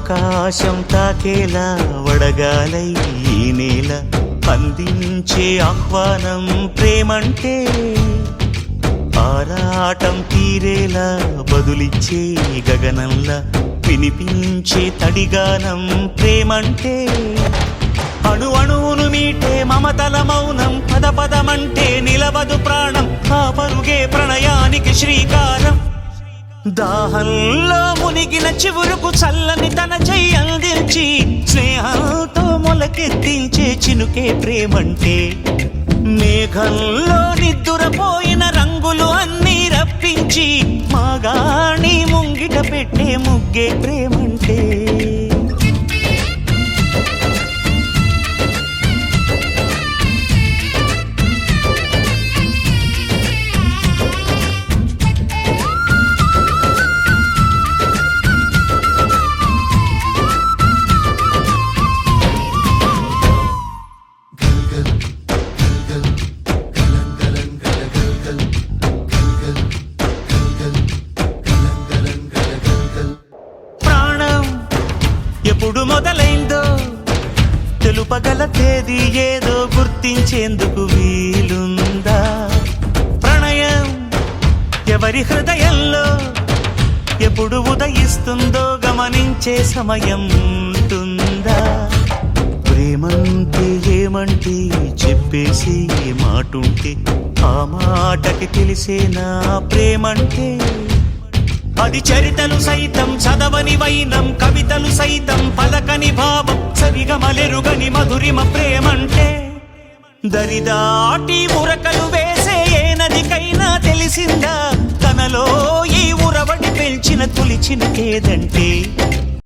ఆకాశం తాకేలా వడగాలై ఈ నేల అందించే ఆహ్వానం ప్రేమంటే, ఆరాటం తీరేలా బదులిచ్చే గగనంలా వినిపించే తడిగానం ప్రేమంటే, అణు అణువును మీటే మమతల మౌనం పద పదమంటే నిలవదు ప్రాణం, ఆ పరుగే ప్రణయానికి శ్రీకారం. దాహంలో మునిగిన చివురుకు చల్లని తన చెయ్యి అందించి స్నేహంతో మొలకెత్తించే చినుకే ప్రేమంటే, మేఘంలో నిద్దురపోయిన రంగులు అన్నీ రప్పించి మాగాణి ముంగిట పెట్టే ముగ్గే ప్రేమంటే. ఎప్పుడు మొదలైందో తెలుపగల తేదీ ఏదో గుర్తించేందుకు వీలుందా? ప్రణయం ఎవరి హృదయంలో ఎప్పుడు ఉదయిస్తుందో గమనించే సమయం ఉంటుందా? ప్రేమంటే ఏమంటే చెప్పేసి మాటుంటే ఆ మాటకి తెలిసేనా ప్రేమంటే? అది చరితలు సైతం చదవని వైనం, కవితలు సైతం పలకని భావం, సరిగమలెరుగని మధురిమ ప్రేమంటే. దరిదాటి ఉరకలు వేసే ఏ నదికైనా తెలిసిందా తనలో ఈ ఉరవడి పెంచిన తొలిచిన కేదంటే?